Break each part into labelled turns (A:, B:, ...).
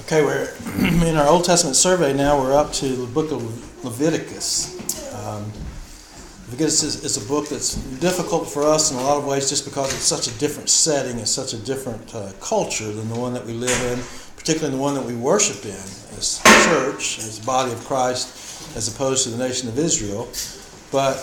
A: Okay, we're in our Old Testament survey now. We're up to the book of Leviticus. Leviticus is a book that's difficult for us in a lot of ways just because it's such a different setting, it's such a different culture than the one that we live in, particularly the one that we worship in as church, as the body of Christ, as opposed to the nation of Israel. But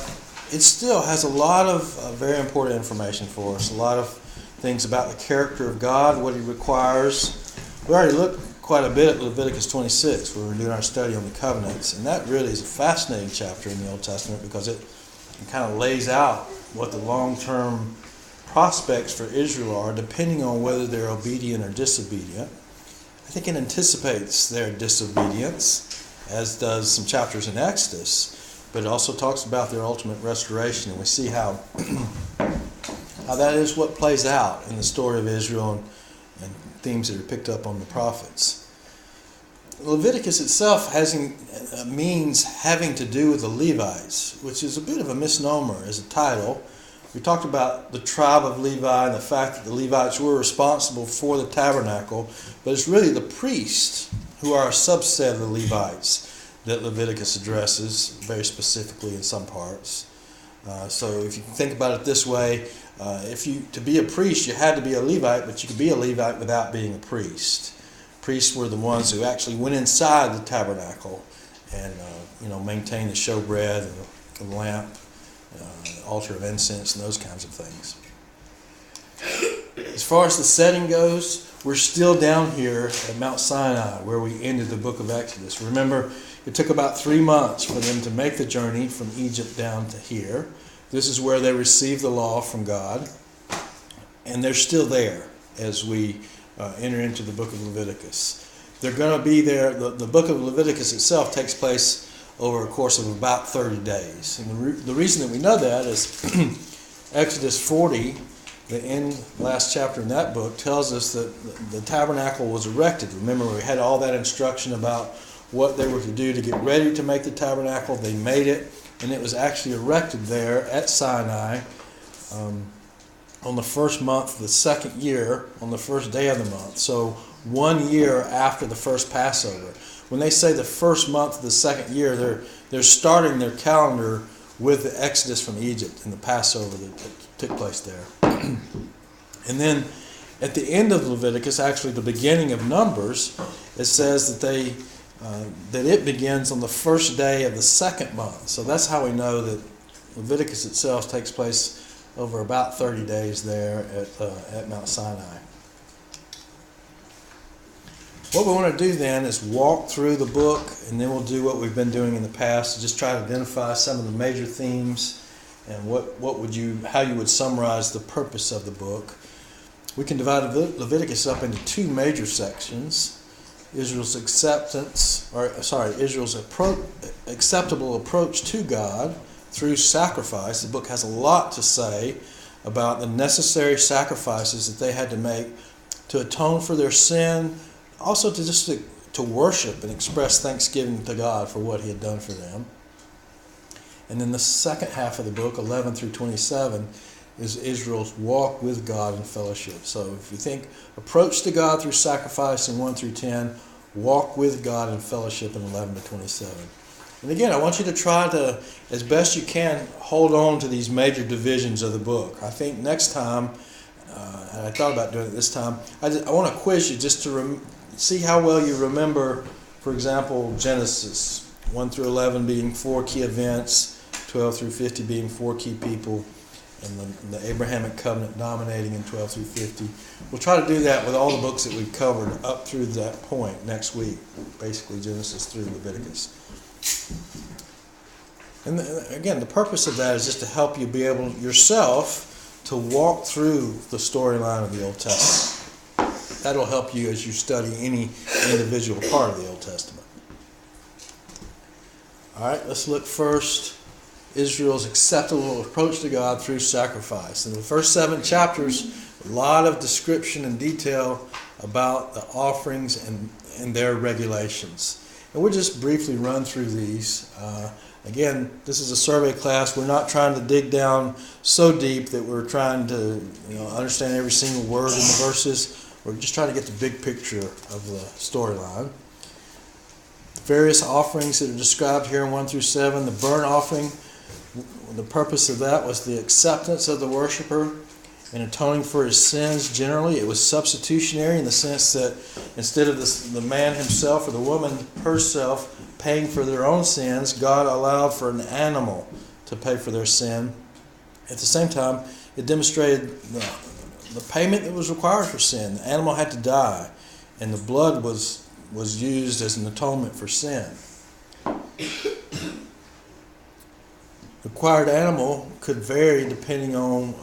A: it still has a lot of very important information for us, a lot of things about the character of God, what He requires. We already looked quite a bit at Leviticus 26, where we're doing our study on the covenants, and that really is a fascinating chapter in the Old Testament because it kind of lays out what the long-term prospects for Israel are, depending on whether they're obedient or disobedient. I think it anticipates their disobedience, as does some chapters in Exodus, but it also talks about their ultimate restoration, and we see how that is what plays out in the story of Israel and themes that are picked up on the prophets. Leviticus itself means having to do with the Levites, which is a bit of a misnomer as a title. We talked about the tribe of Levi and the fact that the Levites were responsible for the tabernacle, but it's really the priests who are a subset of the Levites that Leviticus addresses very specifically in some parts. So if you can think about it this way, to be a priest, you had to be a Levite, but you could be a Levite without being a priest. Priests were the ones who actually went inside the tabernacle and maintained the showbread and the lamp, the altar of incense, and those kinds of things. As far as the setting goes, we're still down here at Mount Sinai, where we ended the book of Exodus. Remember, it took about 3 months for them to make the journey from Egypt down to here. This is where they received the law from God, and they're still there as we enter into the book of Leviticus. They're going to be there. The book of Leviticus itself takes place over a course of about 30 days. And the reason that we know that is Exodus 40, the last chapter in that book, tells us that the tabernacle was erected. Remember, we had all that instruction about what they were to do to get ready to make the tabernacle. They made it, and it was actually erected there at Sinai on the first month of the second year, on the first day of the month. So 1 year after the first Passover. When they say the first month of the second year, they're starting their calendar with the Exodus from Egypt and the Passover that took place there. And then at the end of Leviticus, actually the beginning of Numbers, it says that it begins on the first day of the second month. So that's how we know that Leviticus itself takes place over about 30 days there at Mount Sinai. What we want to do then is walk through the book, and then we'll do what we've been doing in the past, to just try to identify some of the major themes and how you would summarize the purpose of the book. We can divide Leviticus up into 2 major sections: Israel's acceptable approach to God through sacrifice. The book has a lot to say about the necessary sacrifices that they had to make to atone for their sin, also to worship and express thanksgiving to God for what He had done for them. And then the second half of the book, 11 through 27, is Israel's walk with God in fellowship. So if you think approach to God through sacrifice in 1 through 10, walk with God in fellowship in 11 to 27. And again, I want you to try to, as best you can, hold on to these major divisions of the book. I think next time, and I thought about doing it this time, I want to quiz you just to see how well you remember, for example, Genesis 1 through 11 being 4 key events, 12 through 50 being 4 key people, and the Abrahamic covenant dominating in 12 through 50. We'll try to do that with all the books that we've covered up through that point next week, basically Genesis through Leviticus. And again, the purpose of that is just to help you be able yourself to walk through the storyline of the Old Testament. That'll help you as you study any individual part of the Old Testament. All right, let's look first Israel's acceptable approach to God through sacrifice. In the first 7 chapters, a lot of description and detail about the offerings and their regulations. And we'll just briefly run through these. Again, this is a survey class. We're not trying to dig down so deep that we're trying to understand every single word in the verses. We're just trying to get the big picture of the storyline. The various offerings that are described here in 1 through 7, the burnt offering, the purpose of that was the acceptance of the worshiper and atoning for his sins generally. It was substitutionary in the sense that instead of the man himself or the woman herself paying for their own sins, God allowed for an animal to pay for their sin. At the same time, it demonstrated the payment that was required for sin. The animal had to die, and the blood was used as an atonement for sin. The required animal could vary depending on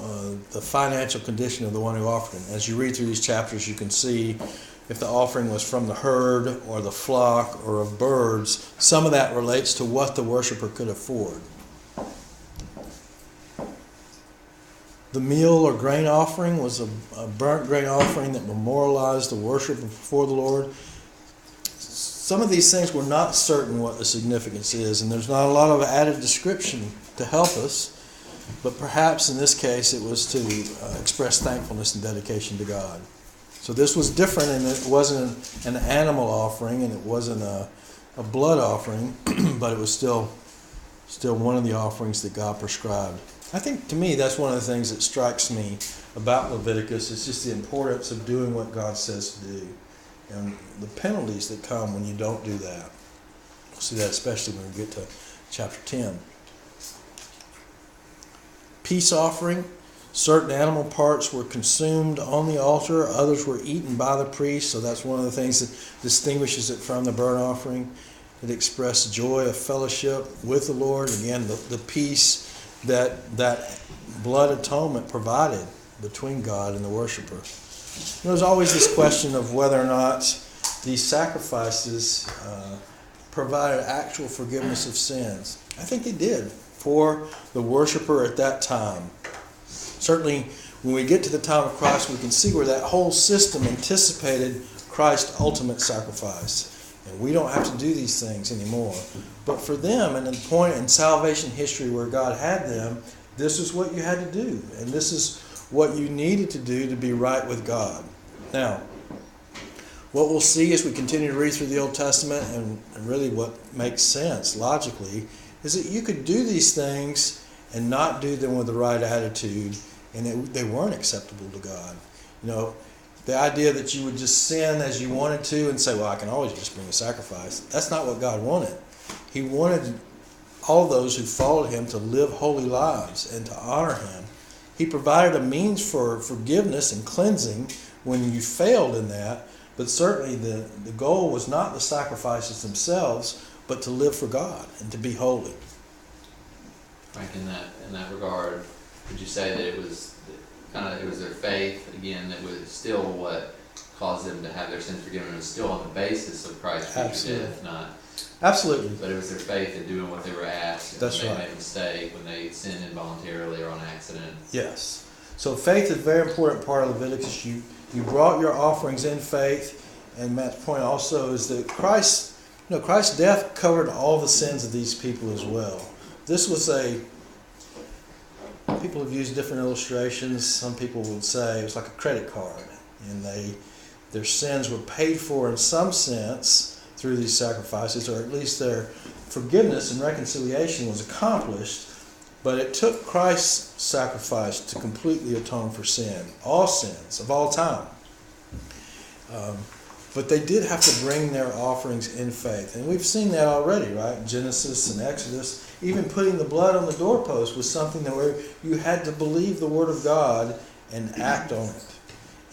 A: the financial condition of the one who offered it. As you read through these chapters, you can see if the offering was from the herd or the flock or of birds. Some of that relates to what the worshiper could afford. The meal or grain offering was a burnt grain offering that memorialized the worship before the Lord. Some of these things we're not certain what the significance is, and there's not a lot of added description to help us, but perhaps in this case it was to express thankfulness and dedication to God. So this was different, and it wasn't an animal offering, and it wasn't a blood offering, but it was still one of the offerings that God prescribed. I think, to me, that's one of the things that strikes me about Leviticus. It's just the importance of doing what God says to do, and the penalties that come when you don't do that. We'll see that especially when we get to chapter 10. Peace offering. Certain animal parts were consumed on the altar. Others were eaten by the priest. So that's one of the things that distinguishes it from the burnt offering. It expressed joy of fellowship with the Lord. Again, the peace that blood atonement provided between God and the worshiper. There's always this question of whether or not these sacrifices provided actual forgiveness of sins. I think they did for the worshiper at that time. Certainly, when we get to the time of Christ, we can see where that whole system anticipated Christ's ultimate sacrifice. And we don't have to do these things anymore. But for them, and the point in salvation history where God had them, this is what you had to do. And this is what you needed to do to be right with God. Now, what we'll see as we continue to read through the Old Testament, and really what makes sense logically, is that you could do these things and not do them with the right attitude, and they weren't acceptable to God. You know, the idea that you would just sin as you wanted to and say, well, I can always just bring a sacrifice. That's not what God wanted. He wanted all those who followed him to live holy lives and to honor him. He provided a means for forgiveness and cleansing when you failed in that, but certainly the goal was not the sacrifices themselves, but to live for God and to be holy.
B: Frank, in that regard, would you say that it was their faith again that was still what caused them to have their sins forgiven? It was still on the basis of Christ's future death, not
A: absolutely.
B: But it was their faith in doing what they were asked.
A: That's
B: when
A: right.
B: They made a mistake, when they sinned involuntarily or on accident.
A: Yes. So faith is a very important part of Leviticus. You brought your offerings in faith, and Matt's point also is that Christ's death covered all the sins of these people as well. This was people have used different illustrations. Some people would say it was like a credit card, and their sins were paid for in some sense through these sacrifices, or at least their forgiveness and reconciliation was accomplished. But it took Christ's sacrifice to completely atone for sin, all sins of all time. But they did have to bring their offerings in faith. And we've seen that already, right? Genesis and Exodus. Even putting the blood on the doorpost was something where you had to believe the Word of God and act on it.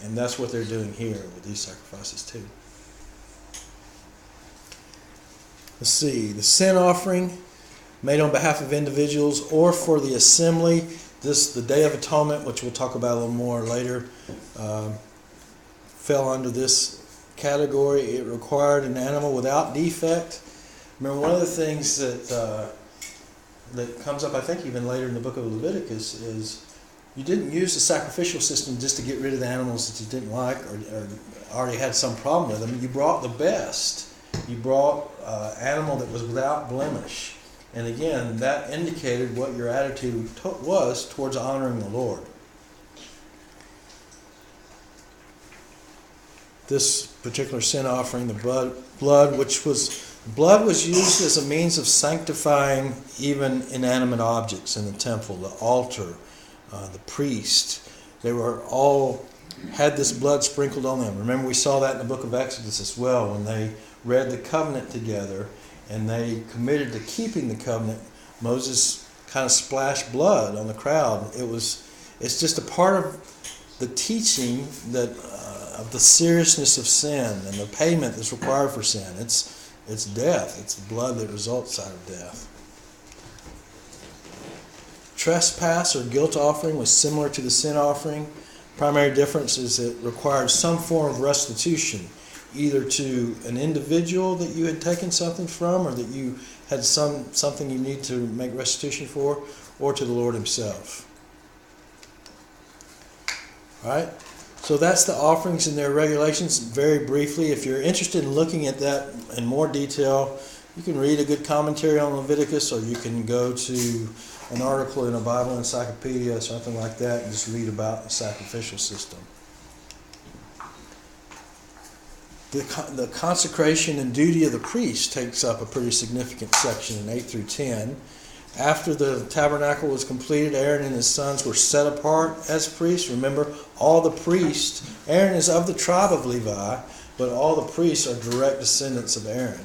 A: And that's what they're doing here with these sacrifices too. Let's see. The sin offering made on behalf of individuals or for the assembly. The Day of Atonement, which we'll talk about a little more later, fell under this category. It required an animal without defect. Remember, one of the things that comes up, I think even later in the book of Leviticus, is you didn't use the sacrificial system just to get rid of the animals that you didn't like or already had some problem with them. You brought the best. You brought an animal that was without blemish. And again, that indicated what your attitude was towards honoring the Lord. this particular sin offering, the blood was used as a means of sanctifying even inanimate objects in the temple, the altar, the priest. They were all had this blood sprinkled on them. Remember, we saw that in the book of Exodus as well, when they read the covenant together and they committed to keeping the covenant. Moses kind of splashed blood on the crowd. It's just a part of the teaching that of the seriousness of sin and the payment that's required for sin. It's death. It's the blood that results out of death. Trespass or guilt offering was similar to the sin offering. Primary difference is it required some form of restitution, either to an individual that you had taken something from, or that you had something you need to make restitution for, or to the Lord himself. All right? So that's the offerings and their regulations very briefly. If you're interested in looking at that in more detail, you can read a good commentary on Leviticus, or you can go to an article in a Bible encyclopedia or something like that and just read about the sacrificial system. The consecration and duty of the priest takes up a pretty significant section in 8 through 10. After the tabernacle was completed, Aaron and his sons were set apart as priests. Remember, all the priests, Aaron is of the tribe of Levi, but all the priests are direct descendants of Aaron.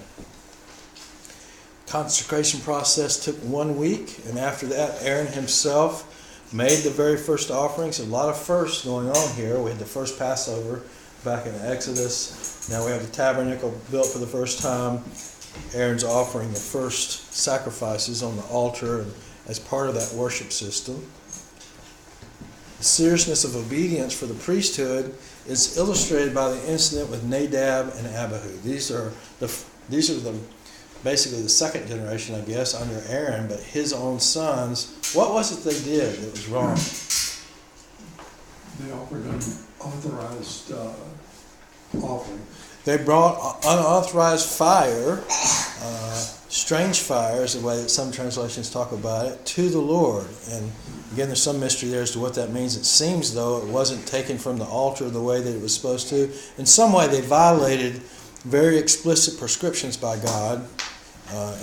A: Consecration process took 1 week, and after that, Aaron himself made the very first offerings. A lot of firsts going on here. We had the first Passover back in Exodus. Now we have the tabernacle built for the first time. Aaron's offering the first sacrifices on the altar and as part of that worship system. The seriousness of obedience for the priesthood is illustrated by the incident with Nadab and Abihu. These are basically the second generation, I guess, under Aaron, but his own sons. What was it they did that was wrong?
C: They offered an unauthorized offering.
A: They brought unauthorized fire, strange fire is the way that some translations talk about it, to the Lord. And again, there's some mystery there as to what that means. It seems, though, it wasn't taken from the altar the way that it was supposed to. In some way, they violated very explicit prescriptions by God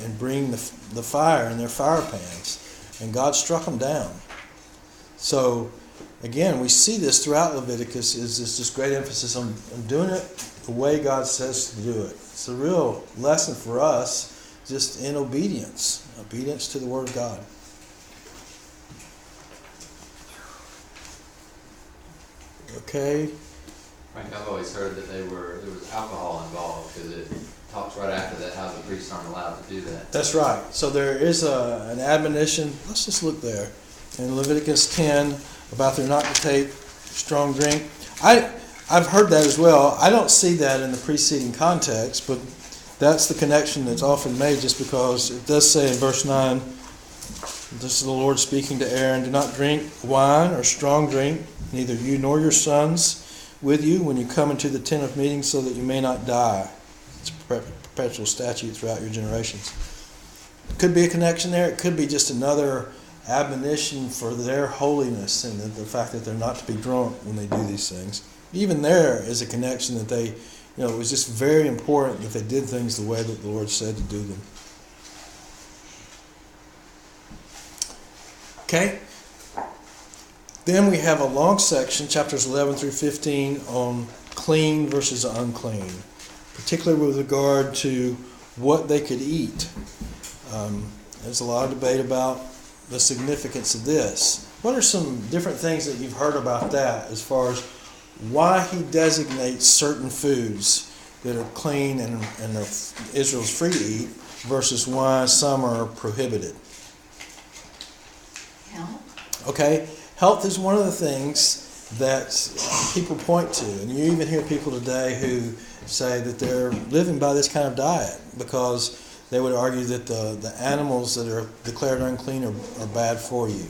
A: in bringing the fire in their fire pans. And God struck them down. So, again, we see this throughout Leviticus, is this great emphasis on doing it the way God says to do it. It's a real lesson for us, just in obedience to the Word of God. Okay.
B: Frank, I've always heard that there was alcohol involved, because it talks right after that how the priests aren't allowed to do that.
A: That's right. So there is an admonition. Let's just look there in Leviticus 10 about they're not to take strong drink. I've heard that as well. I don't see that in the preceding context, but that's the connection that's often made, just because it does say in verse 9, this is the Lord speaking to Aaron, do not drink wine or strong drink, neither you nor your sons with you, when you come into the tent of meeting, so that you may not die. It's a perpetual statute throughout your generations. Could be a connection there. It could be just another admonition for their holiness and the fact that they're not to be drunk when they do these things. Even there is a connection that it was just very important that they did things the way that the Lord said to do them. Okay? Then we have a long section, chapters 11 through 15, on clean versus unclean, particularly with regard to what they could eat. There's a lot of debate about the significance of this. What are some different things that you've heard about that, as far as why he designates certain foods that are clean and Israel's free to eat, versus why some are prohibited?
D: Health.
A: Okay, health is one of the things that people point to, and you even hear people today who say that they're living by this kind of diet because they would argue that the animals that are declared unclean are bad for you.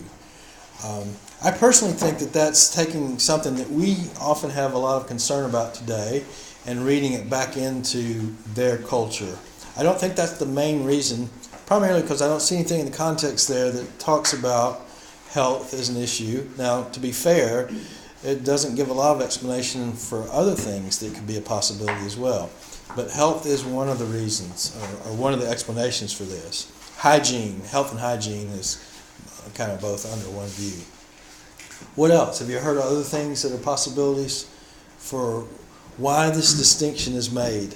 A: I personally think that that's taking something that we often have a lot of concern about today and reading it back into their culture. I don't think that's the main reason, primarily because I don't see anything in the context there that talks about health as an issue. Now, to be fair, it doesn't give a lot of explanation for other things that could be a possibility as well. But health is one of the reasons, or one of the explanations for this. Hygiene, health and hygiene is kind of both under one view. What else? Have you heard of other things that are possibilities for why this distinction is made?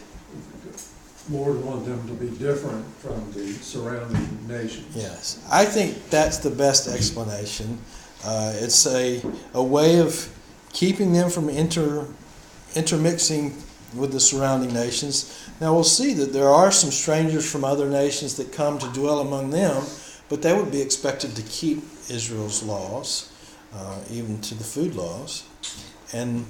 C: Lord wanted them to be different from the surrounding nations.
A: Yes, I think that's the best explanation. It's a way of keeping them from intermixing with the surrounding nations. Now we'll see that there are some strangers from other nations that come to dwell among them, but they would be expected to keep Israel's laws, even to the food laws. And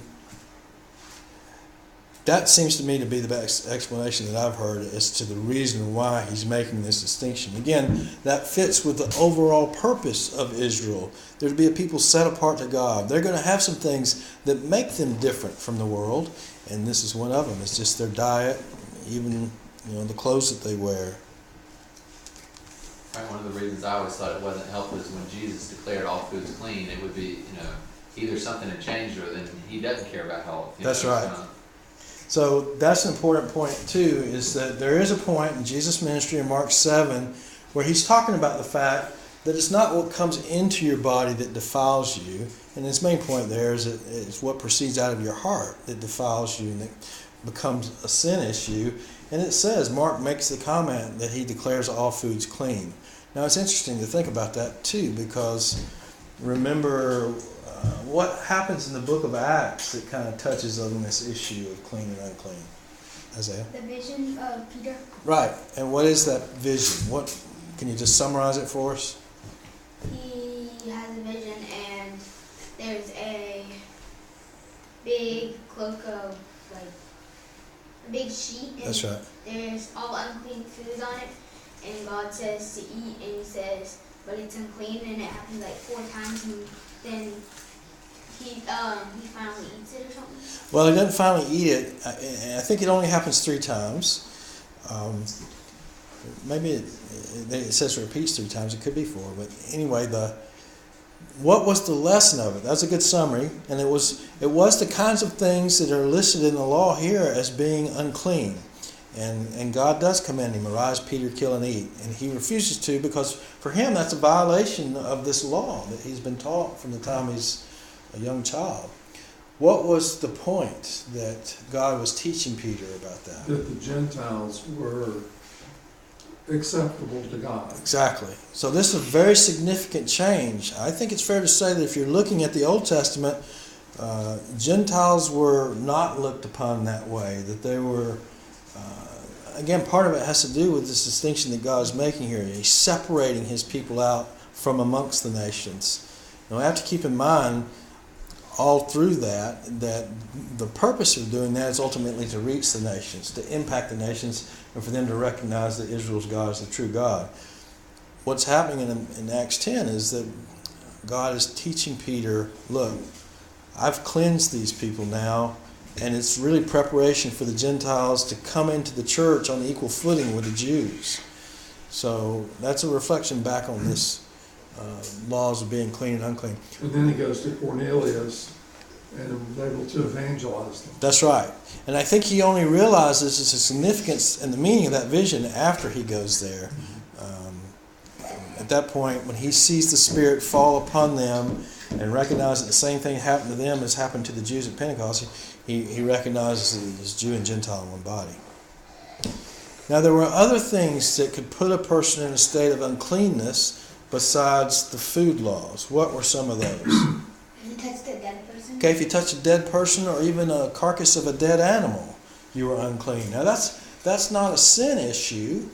A: that seems to me to be the best explanation that I've heard as to the reason why he's making this distinction. Again, that fits with the overall purpose of Israel. They're to be a people set apart to God. They're going to have some things that make them different from the world, and this is one of them. It's just their diet, even the clothes that they wear.
B: Right, one of the reasons I always thought it wasn't healthy is when Jesus declared all foods clean, it would be, either something had changed or then he doesn't care about health.
A: That's right. So that's an important point too, is that there is a point in Jesus' ministry in Mark 7 where he's talking about the fact that it's not what comes into your body that defiles you. And his main point there is that it's what proceeds out of your heart that defiles you and that becomes a sin issue. And it says, Mark makes the comment that he declares all foods clean. Now it's interesting to think about that too, because remember what happens in the book of Acts that kind of touches on this issue of clean and unclean? Isaiah?
D: The vision of Peter.
A: Right. And what is that vision? What can you just summarize it for us?
D: He has a vision and there's a big cloak of, a big sheet. And
A: That's right.
D: there's all unclean food on it. And God says to eat, and he says, but it's unclean, and it happens 4 times, and then he finally eats it or something.
A: Well, he doesn't finally eat it. I think it only happens 3 times. Maybe it says it repeats 3 times. It could be 4. But anyway, what was the lesson of it? That's a good summary. And it was the kinds of things that are listed in the law here as being unclean. And God does command him, arise, Peter, kill and eat. And he refuses to, because for him that's a violation of this law that he's been taught from the time he's a young child. What was the point that God was teaching Peter about that?
C: That the Gentiles were acceptable to God.
A: Exactly. So this is a very significant change. I think it's fair to say that if you're looking at the Old Testament, Gentiles were not looked upon that way, that they were... Again, part of it has to do with this distinction that God is making here. He's separating his people out from amongst the nations. Now, we have to keep in mind all through that the purpose of doing that is ultimately to reach the nations, to impact the nations, and for them to recognize that Israel's God is the true God. What's happening in Acts 10 is that God is teaching Peter, look, I've cleansed these people now, and it's really preparation for the Gentiles to come into the church on equal footing with the Jews. So that's a reflection back on this laws of being clean and unclean.
C: And then he goes to Cornelius and is able to evangelize them.
A: That's right. And I think he only realizes the significance and the meaning of that vision after he goes there. At that point, when he sees the Spirit fall upon them and recognizes that the same thing happened to them as happened to the Jews at Pentecost, he recognizes that it is Jew and Gentile in one body. Now, there were other things that could put a person in a state of uncleanness besides the food laws. What were some of those?
D: If you touched a dead person.
A: Okay, if you touch a dead person or even a carcass of a dead animal, you were unclean. Now, that's not a sin issue,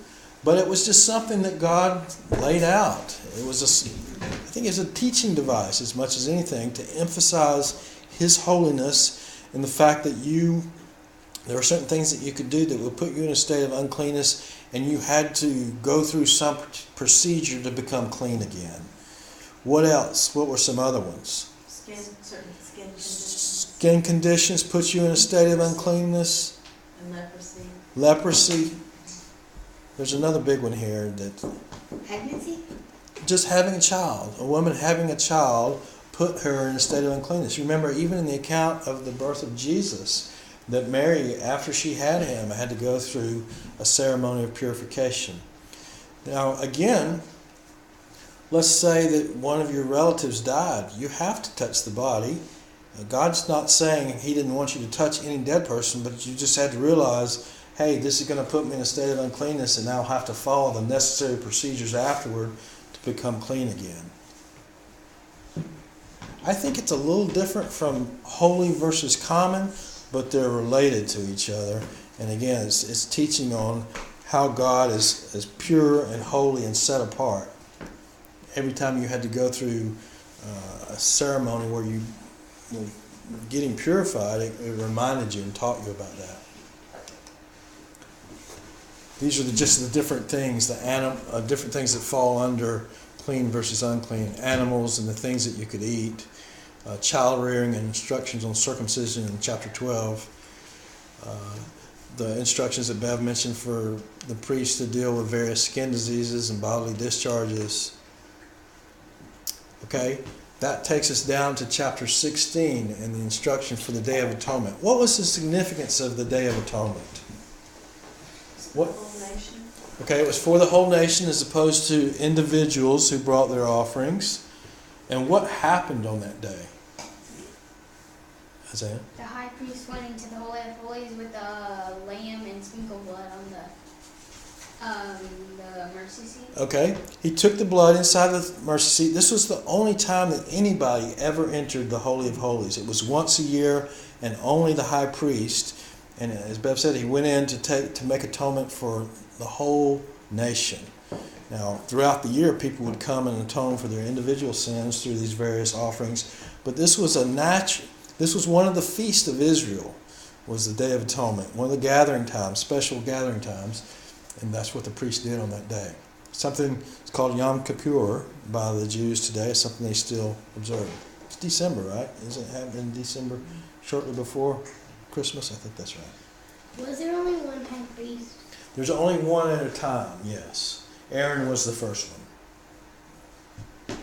A: but it was just something that God laid out. It was I think it's a teaching device as much as anything to emphasize His holiness and the fact that there are certain things that you could do that would put you in a state of uncleanness, and you had to go through some procedure to become clean again. What else? What were some other ones?
E: Certain skin conditions.
A: Skin conditions put you in a state of uncleanness.
E: And leprosy.
A: Leprosy. There's another big one here that
D: Pregnancy.
A: just having a child. A woman having a child put her in a state of uncleanness. You remember, even in the account of the birth of Jesus, that Mary, after she had him, had to go through a ceremony of purification. Now, again, let's say that one of your relatives died. You have to touch the body. God's not saying He didn't want you to touch any dead person, but you just had to realize, hey, this is going to put me in a state of uncleanness, and I'll have to follow the necessary procedures afterward to become clean again. I think it's a little different from holy versus common, but they're related to each other. And again, it's teaching on how God is pure and holy and set apart. Every time you had to go through a ceremony where you were getting purified, it reminded you and taught you about that. These are just the different things, different things that fall under clean versus unclean. Animals and the things that you could eat. Child rearing and instructions on circumcision in chapter 12. The instructions that Bev mentioned for the priest to deal with various skin diseases and bodily discharges. Okay, that takes us down to chapter 16 and the instruction for the Day of Atonement. What was the significance of the Day of Atonement? What?
E: Whole nation.
A: Okay, it was for the whole nation as opposed to individuals who brought their offerings. And what happened on that day? Isaiah?
D: The high priest went into the Holy of Holies with a lamb and sprinkled blood on the mercy seat.
A: Okay, he took the blood inside the mercy seat. This was the only time that anybody ever entered the Holy of Holies. It was once a year, and only the high priest. And as Bev said, he went in to make atonement for the whole nation. Now, throughout the year, people would come and atone for their individual sins through these various offerings. But this was one of the feasts of Israel, was the Day of Atonement, one of the gathering times, special gathering times, and that's what the priest did on that day. Something it's called Yom Kippur by the Jews today. It's something they still observe. It's December, right? Isn't it happening in December, shortly before Christmas? I think that's right.
D: Was there only one high priest?
A: There's only one at a time, yes. Aaron was the first one.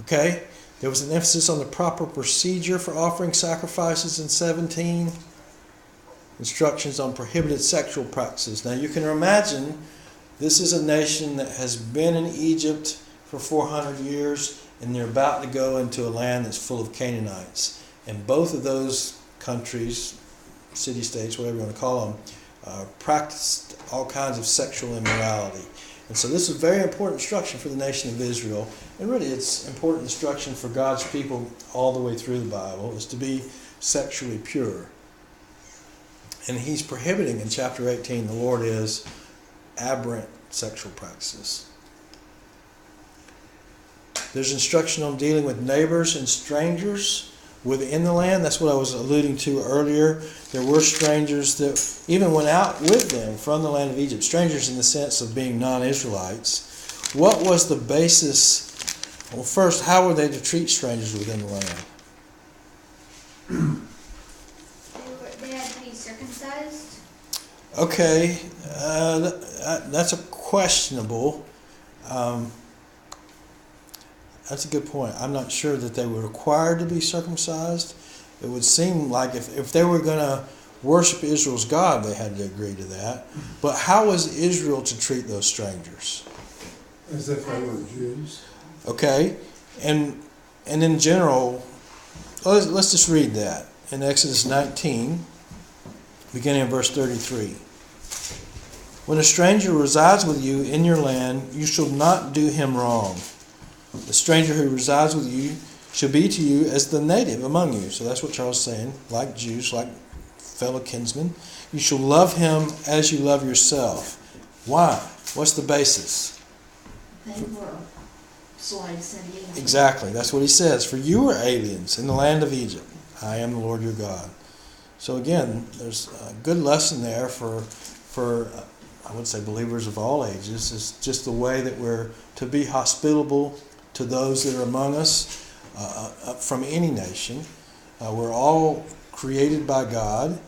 A: Okay, there was an emphasis on the proper procedure for offering sacrifices in 17. Instructions on prohibited sexual practices. Now you can imagine, this is a nation that has been in Egypt for 400 years, and they're about to go into a land that's full of Canaanites. And both of those countries, city-states, whatever you want to call them, practiced all kinds of sexual immorality. And so this is very important instruction for the nation of Israel. And really it's important instruction for God's people all the way through the Bible, is to be sexually pure. And He's prohibiting in chapter 18, the Lord is, aberrant sexual practices. There's instruction on dealing with neighbors and strangers within the land. That's what I was alluding to earlier. There were strangers that even went out with them from the land of Egypt. Strangers in the sense of being non-Israelites. What was the basis? Well, first, how were they to treat strangers within the land?
D: They had to be circumcised.
A: Okay, that's a questionable. That's a good point. I'm not sure that they were required to be circumcised. It would seem like if they were going to worship Israel's God, they had to agree to that. But how was Israel to treat those strangers?
C: As if they were Jews.
A: Okay, and in general, let's just read that in Exodus 19, beginning in verse 33. When a stranger resides with you in your land, you shall not do him wrong. The stranger who resides with you shall be to you as the native among you. So that's what Charles is saying, like Jews, like fellow kinsmen. You shall love him as you love yourself. Why? What's the basis?
E: They were slaves in Egypt.
A: Exactly. That's what he says. For you were aliens in the land of Egypt. I am the Lord your God. So again, there's a good lesson there for I would say believers of all ages. It's just the way that we're to be hospitable to those that are among us from any nation. We're all created by God,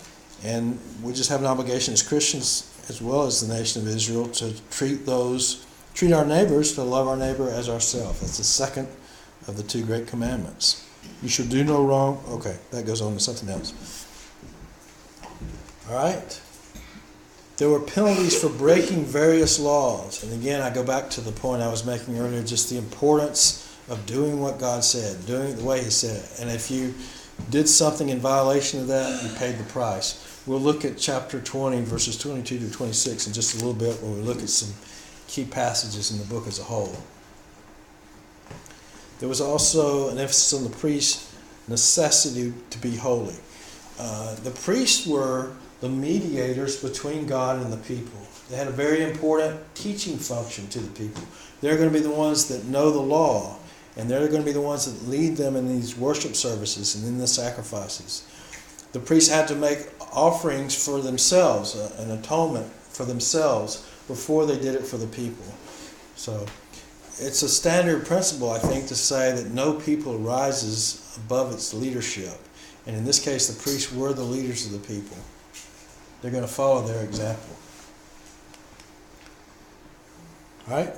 A: and we just have an obligation as Christians as well as the nation of Israel to treat those treat our neighbors to love our neighbor as ourselves. That's the second of the 2 great commandments. You shall do no wrong. Okay, that goes on to something else. All right. There were penalties for breaking various laws. And again, I go back to the point I was making earlier, just the importance of doing what God said, doing it the way He said it. And if you did something in violation of that, you paid the price. We'll look at chapter 20, verses 22 to 26 in just a little bit when we look at some key passages in the book as a whole. There was also an emphasis on the priest's necessity to be holy. The priests were the mediators between God and the people. They had a very important teaching function to the people. They're going to be the ones that know the law, and they're going to be the ones that lead them in these worship services and in the sacrifices. The priests had to make offerings for themselves, an atonement for themselves, before they did it for the people. So it's a standard principle, I think, to say that no people rises above its leadership. And in this case, the priests were the leaders of the people. They're going to follow their example. All right?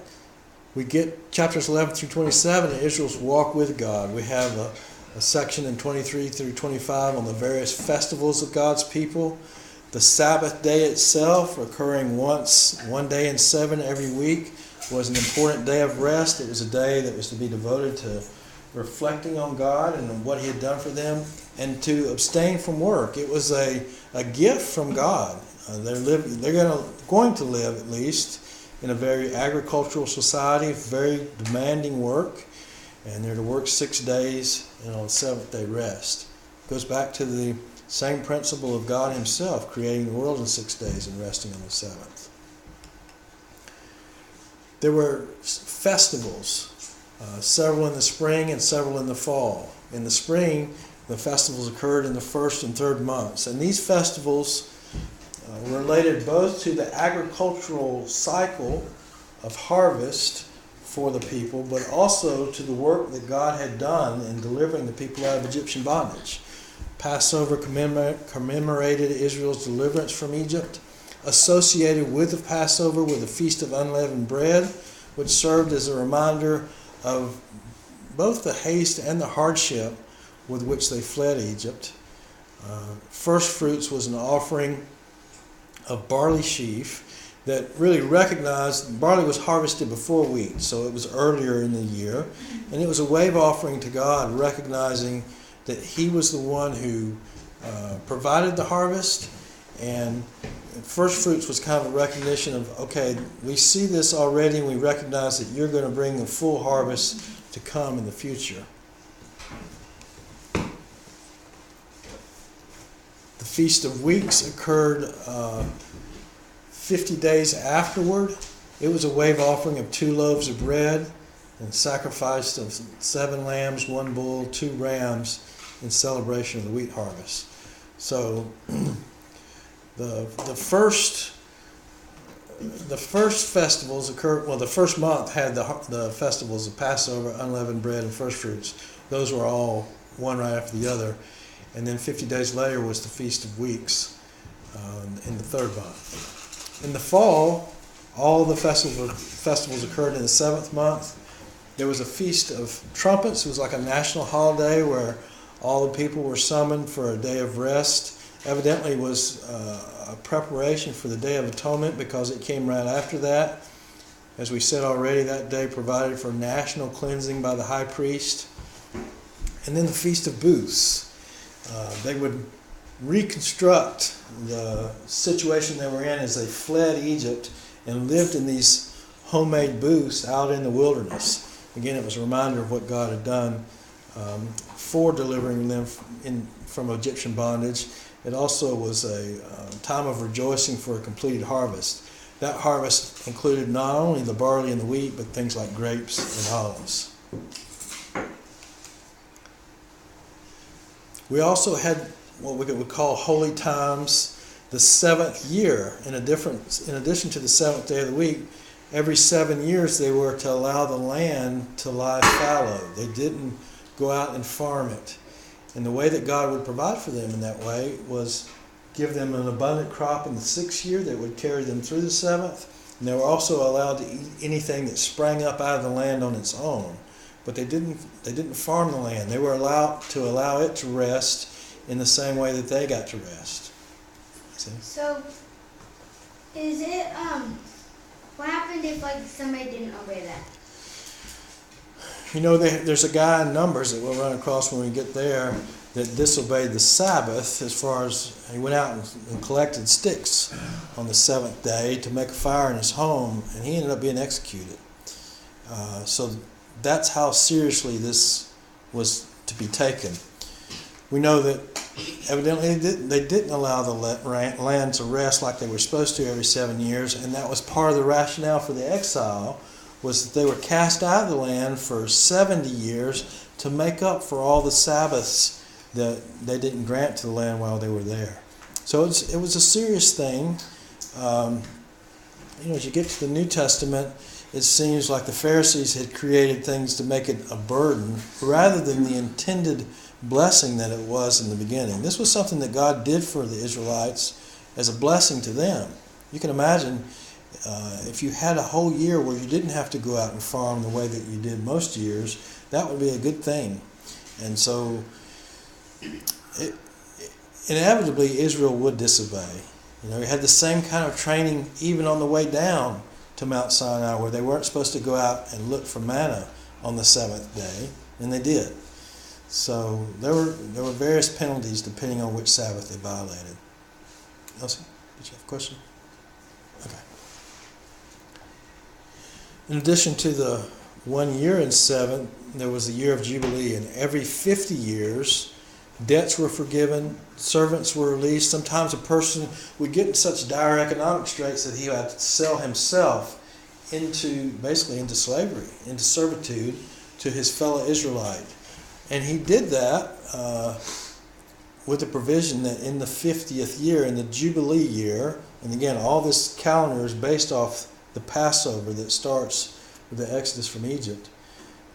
A: We get chapters 11 through 27, Israel's walk with God. We have a section in 23 through 25 on the various festivals of God's people. The Sabbath day itself, occurring one day in 7 every week, was an important day of rest. It was a day that was to be devoted to reflecting on God and what He had done for them, and to abstain from work. It was a gift from God. They're going to live, at least, in a very agricultural society, very demanding work, and they're to work 6 days and on the 7th day rest. It goes back to the same principle of God Himself, creating the world in 6 days and resting on the 7th. There were festivals, several in the spring and several in the fall. In the spring, the festivals occurred in the 1st and 3rd months. And these festivals were related both to the agricultural cycle of harvest for the people, but also to the work that God had done in delivering the people out of Egyptian bondage. Passover commemorated Israel's deliverance from Egypt. Associated with the Passover were the Feast of Unleavened Bread, which served as a reminder of both the haste and the hardship with which they fled Egypt. First fruits was an offering of barley sheaf that really recognized barley was harvested before wheat, so it was earlier in the year, and it was a wave offering to God, recognizing that He was the one who provided the harvest. And first fruits was kind of a recognition of, okay, we see this already and we recognize that you're going to bring the full harvest to come in the future. The Feast of Weeks occurred 50 days afterward. It was a wave offering of 2 loaves of bread and sacrifice of 7 lambs, 1 bull, 2 rams in celebration of the wheat harvest. So the first festivals occurred. Well, the first month had the festivals of Passover, unleavened bread, and first fruits. Those were all one right after the other. And then 50 days later was the Feast of Weeks in the 3rd month. In the fall, all the festivals occurred in the 7th month. There was a Feast of Trumpets. It was like a national holiday where all the people were summoned for a day of rest. Evidently, it was a preparation for the Day of Atonement because it came right after that. As we said already, that day provided for national cleansing by the high priest. And then the Feast of Booths. They would reconstruct the situation they were in as they fled Egypt and lived in these homemade booths out in the wilderness. Again, it was a reminder of what God had done for delivering them from Egyptian bondage. It also was a time of rejoicing for a completed harvest. That harvest included not only the barley and the wheat, but things like grapes and olives. We also had what we would call holy times the 7th year. In addition to the 7th day of the week, every 7 years they were to allow the land to lie fallow. They didn't go out and farm it. And the way that God would provide for them in that way was give them an abundant crop in the 6th year that would carry them through the 7th, And they were also allowed to eat anything that sprang up out of the land on its own. But they didn't farm the land. They were allowed to allow it to rest in the same way that they got to rest. See?
D: So, is it, what happened if, like, somebody didn't obey that?
A: You know, there's a guy in Numbers that we'll run across when we get there that disobeyed the Sabbath, as far as he went out and collected sticks on the seventh day to make a fire in his home, and he ended up being executed. So that's how seriously this was to be taken. We know that evidently they didn't allow the land to rest like they were supposed to every 7 years, and that was part of the rationale for the exile, was that they were cast out of the land for 70 years to make up for all the Sabbaths that they didn't grant to the land while they were there. So it was a serious thing. As you get to the New Testament, it seems like the Pharisees had created things to make it a burden rather than the intended blessing that it was in the beginning. This was something that God did for the Israelites as a blessing to them. You can imagine if you had a whole year where you didn't have to go out and farm the way that you did most years, that would be a good thing. And so inevitably Israel would disobey. We had the same kind of training even on the way down to Mount Sinai, where they weren't supposed to go out and look for manna on the seventh day, and they did. So there were various penalties depending on which Sabbath they violated. Elsie, did you have a question? Okay. In addition to the 1 year in 7, there was the year of Jubilee, and every 50 years, debts were forgiven, servants were released. Sometimes a person would get in such dire economic straits that he had to sell himself into slavery, into servitude to his fellow Israelite. And he did that with the provision that in the 50th year, in the Jubilee year, and again, all this calendar is based off the Passover that starts with the Exodus from Egypt.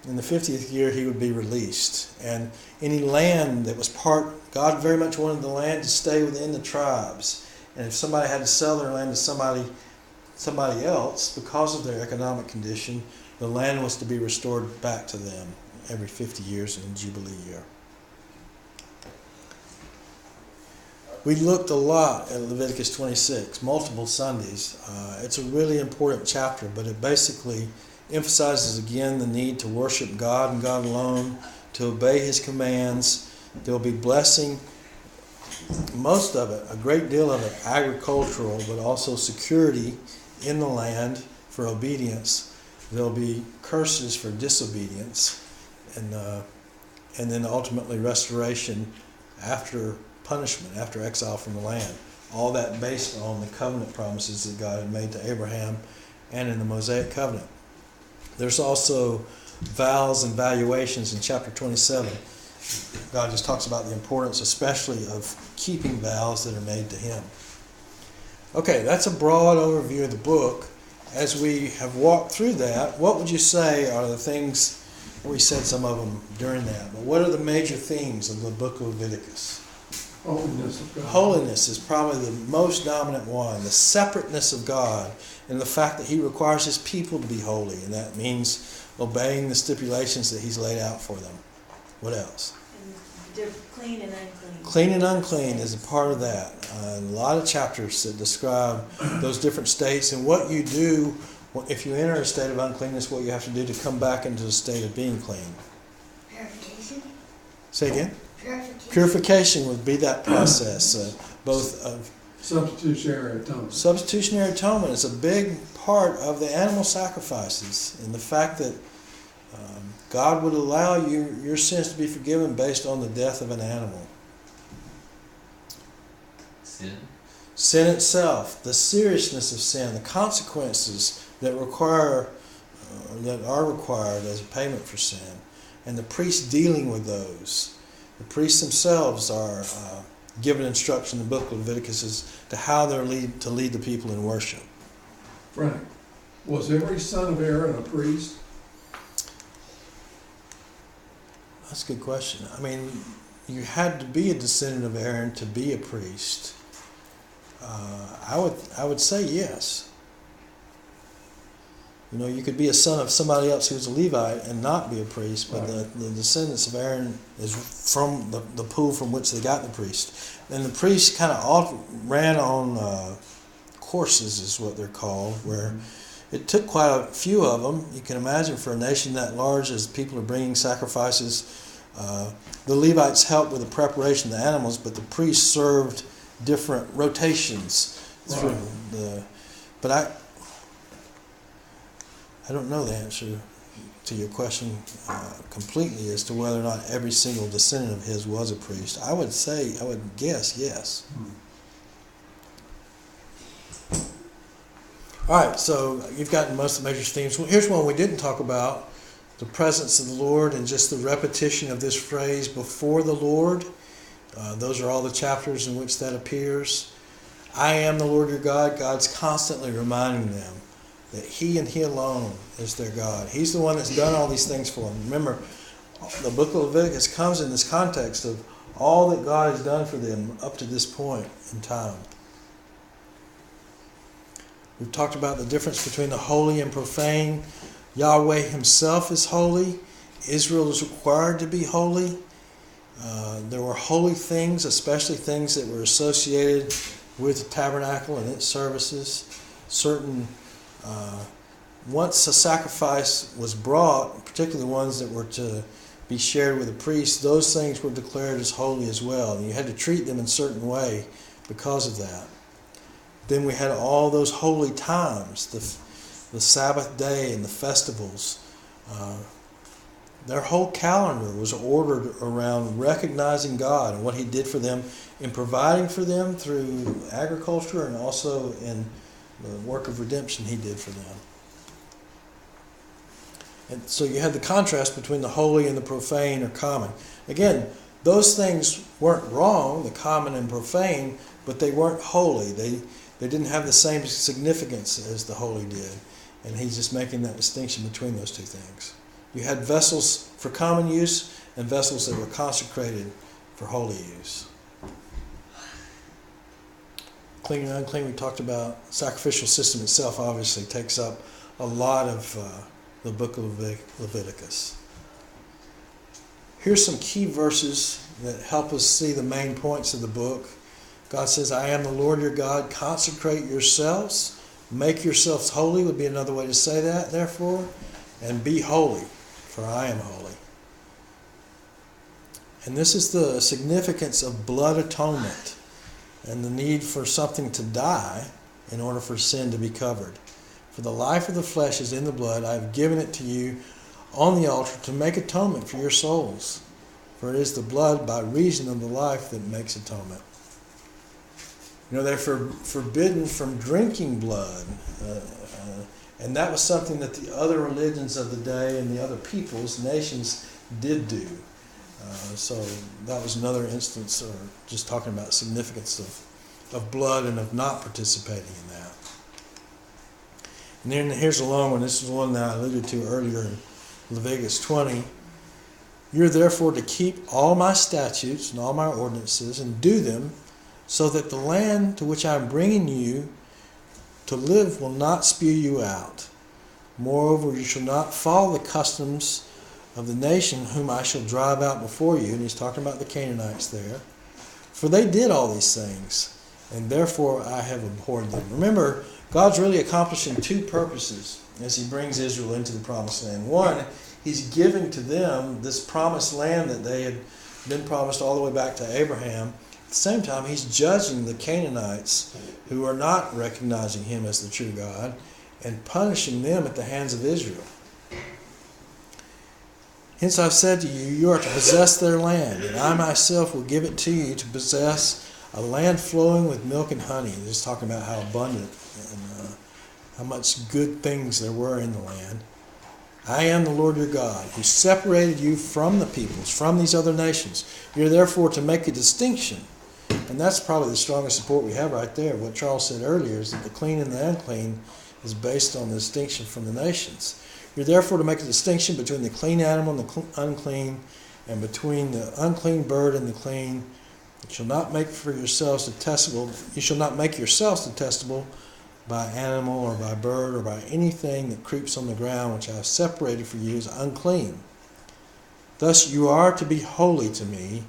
A: In the 50th year, he would be released. And any land that was God very much wanted the land to stay within the tribes. And if somebody had to sell their land to somebody else because of their economic condition, the land was to be restored back to them every 50 years in Jubilee year. We looked a lot at Leviticus 26, multiple Sundays. It's a really important chapter, but it basically emphasizes again the need to worship God and God alone, to obey His commands. There will be blessing, most of it, a great deal of it, agricultural, but also security in the land for obedience. There will be curses for disobedience, and then ultimately restoration after punishment, after exile from the land. All that based on the covenant promises that God had made to Abraham and in the Mosaic covenant. There's also vows and valuations in chapter 27. God just talks about the importance especially of keeping vows that are made to Him. Okay, that's a broad overview of the book. As we have walked through that, what would you say are the things, we said some of them during that, but what are the major themes of the book of Leviticus?
C: Holiness of God.
A: Holiness is probably the most dominant one, the separateness of God, and the fact that He requires His people to be holy, and that means obeying the stipulations that He's laid out for them. What else?
E: And clean and unclean.
A: Clean and unclean is a part of that. A lot of chapters that describe those different states and what you do if you enter a state of uncleanness, what you have to do to come back into a state of being clean.
D: Purification?
A: Say again?
D: Purification.
A: Purification would be that process, both of
C: Substitutionary atonement.
A: Substitutionary atonement is a big part of the animal sacrifices, and the fact that God would allow your sins to be forgiven based on the death of an animal.
B: Sin?
A: Sin itself, the seriousness of sin, the consequences that are required as a payment for sin, and the priests dealing with those. The priests themselves are given instruction in the book of Leviticus as to how they're to lead the people in worship.
C: Frank, was every son of Aaron a priest?
A: That's a good question. I mean, you had to be a descendant of Aaron to be a priest. I would say yes. You know, you could be a son of somebody else who's a Levite and not be a priest, but the descendants of Aaron is from the pool from which they got the priest. And the priests kind of ran on courses, is what they're called, where it took quite a few of them. You can imagine for a nation that large, as people are bringing sacrifices, the Levites helped with the preparation of the animals, but the priests served different rotations through But I don't know the answer to your question completely as to whether or not every single descendant of his was a priest. I would guess yes. All right, so you've gotten most of the major themes. Well, here's one we didn't talk about: the presence of the Lord and just the repetition of this phrase, before the Lord. Those are all the chapters in which that appears. I am the Lord your God. God's constantly reminding them that He and He alone is their God. He's the one that's done all these things for them. Remember, the book of Leviticus comes in this context of all that God has done for them up to this point in time. We've talked about the difference between the holy and profane. Yahweh Himself is holy. Israel is required to be holy. There were holy things, especially things that were associated with the tabernacle and its services. Once a sacrifice was brought, particularly ones that were to be shared with the priest, those things were declared as holy as well. And you had to treat them in a certain way because of that. Then we had all those holy times, the Sabbath day and the festivals. Their whole calendar was ordered around recognizing God and what He did for them in providing for them through agriculture and also in the work of redemption He did for them. And so you had the contrast between the holy and the profane or common. Again, those things weren't wrong, the common and profane, but they weren't holy. They didn't have the same significance as the holy did. And He's just making that distinction between those two things. You had vessels for common use and vessels that were consecrated for holy use. Clean and unclean, we talked about. Sacrificial system itself obviously takes up a lot of the book of Leviticus. Here's some key verses that help us see the main points of the book. God says, I am the Lord your God. Consecrate yourselves. Make yourselves holy would be another way to say that, therefore. And be holy, for I am holy. And this is the significance of blood atonement and the need for something to die in order for sin to be covered. For the life of the flesh is in the blood. I have given it to you on the altar to make atonement for your souls. For it is the blood by reason of the life that makes atonement. You know, they're forbidden from drinking blood. And that was something that the other religions of the day and the other peoples, nations, did do. So that was another instance, or just talking about significance of blood and of not participating in that. And then here's a long one. This is one that I alluded to earlier in Leviticus 20. You're therefore to keep all my statutes and all my ordinances and do them, so that the land to which I am bringing you to live will not spew you out. Moreover, you shall not follow the customs of the nation whom I shall drive out before you. And he's talking about the Canaanites there. For they did all these things, and therefore I have abhorred them. Remember, God's really accomplishing two purposes as He brings Israel into the promised land. One, He's giving to them this promised land that they had been promised all the way back to Abraham. At the same time, He's judging the Canaanites who are not recognizing Him as the true God and punishing them at the hands of Israel. Hence I've said to you, you are to possess their land, and I myself will give it to you to possess a land flowing with milk and honey. Just talking about how abundant and how much good things there were in the land. I am the Lord your God, who separated you from the peoples, from these other nations. You're therefore to make a distinction. And that's probably the strongest support we have right there. What Charles said earlier is that the clean and the unclean is based on the distinction from the nations. You're therefore to make a distinction between the clean animal and the unclean, and between the unclean bird and the clean. You shall not make yourselves detestable, by animal or by bird or by anything that creeps on the ground, which I have separated for you, is unclean. Thus you are to be holy to me,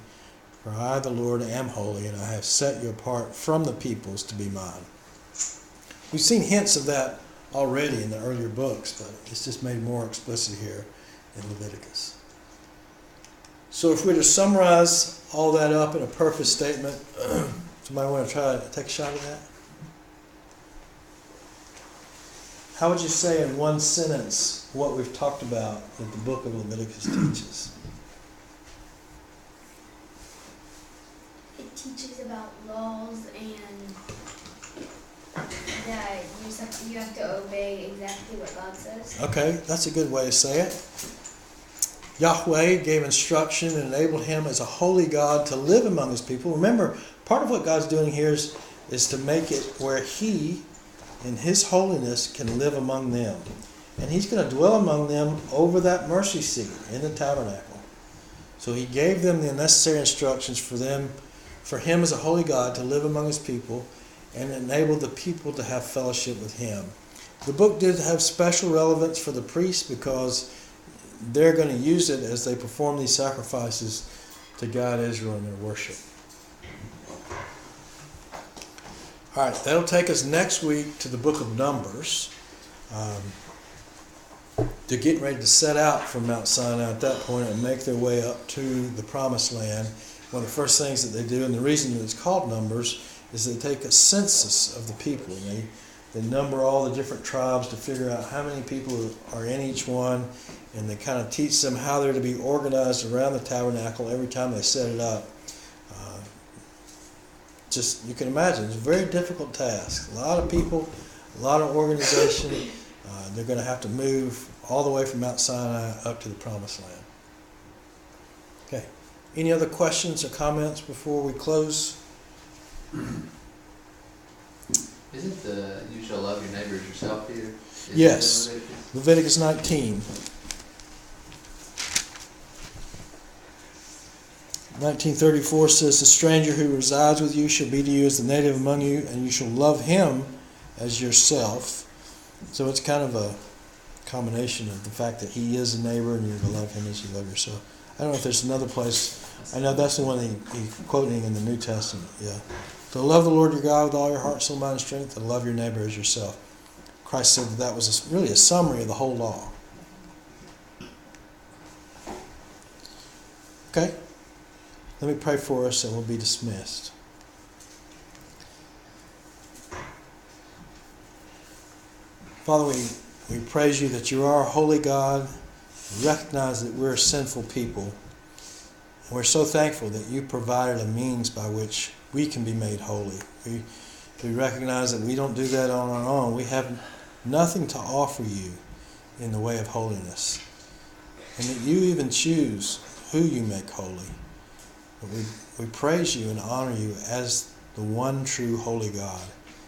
A: for I, the Lord, am holy, and I have set you apart from the peoples to be mine. We've seen hints of that already in the earlier books, but it's just made more explicit here in Leviticus. So if we're to summarize all that up in a purpose statement, somebody want to try to take a shot at that? How would you say in one sentence what we've talked about that the book of Leviticus teaches?
D: It teaches about laws and that you have to obey exactly what God says.
A: Okay, that's a good way to say it. Yahweh gave instruction and enabled him as a holy God to live among his people. Remember, part of what God's doing here is to make it where he, in his holiness, can live among them. And he's going to dwell among them over that mercy seat in the tabernacle. So he gave them the necessary instructions for him as a holy God to live among his people and enable the people to have fellowship with him. The book did have special relevance for the priests because they're going to use it as they perform these sacrifices to guide Israel in their worship. All right, that'll take us next week to the book of Numbers. They're getting ready to set out from Mount Sinai at that point and make their way up to the Promised Land. One of the first things that they do, and the reason that it's called Numbers, is they take a census of the people. They number all the different tribes to figure out how many people are in each one, and they kind of teach them how they're to be organized around the tabernacle every time they set it up. Just, you can imagine, it's a very difficult task. A lot of people, a lot of organization. They're going to have to move all the way from Mount Sinai up to the Promised Land. Okay. Any other questions or comments before we close?
B: Isn't the you shall love your neighbor as yourself here?
A: Yes. Leviticus 19. 1934 says, the stranger who resides with you shall be to you as the native among you, and you shall love him as yourself. So it's kind of a combination of the fact that he is a neighbor and you're to love him as you love yourself. I don't know if there's another place. I know that's the one he's quoting in the New Testament. Yeah. To love the Lord your God with all your heart, soul, mind, and strength, and love your neighbor as yourself. Christ said that was really a summary of the whole law. Okay? Let me pray for us and we'll be dismissed. Father, we praise you that you are a holy God. We recognize that we're a sinful people. And we're so thankful that you provided a means by which we can be made holy. We recognize that we don't do that on our own. We have nothing to offer you in the way of holiness. And that you even choose who you make holy. But we praise you and honor you as the one true holy God.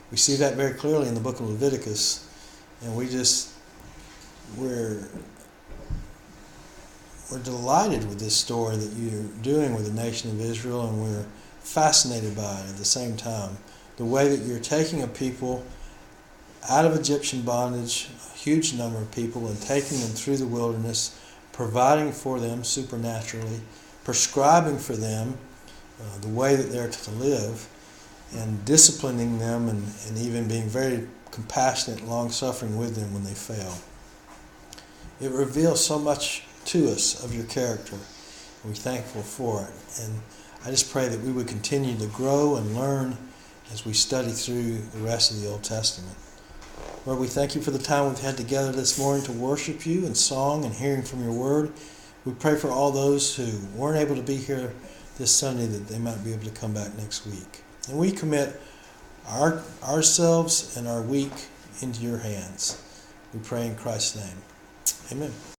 A: We see that very clearly in the book of Leviticus. And we're delighted with this story that you're doing with the nation of Israel, and we're fascinated by it at the same time. The way that you're taking a people out of Egyptian bondage, a huge number of people, and taking them through the wilderness, providing for them supernaturally, prescribing for them the way that they're to live, and disciplining them and even being very compassionate and long-suffering with them when they fail. It reveals so much to us of your character. We're thankful for it. And I just pray that we would continue to grow and learn as we study through the rest of the Old Testament. Lord, we thank you for the time we've had together this morning to worship you in song and hearing from your word. We pray for all those who weren't able to be here this Sunday that they might be able to come back next week. And we commit ourselves and our week into your hands. We pray in Christ's name. Amen.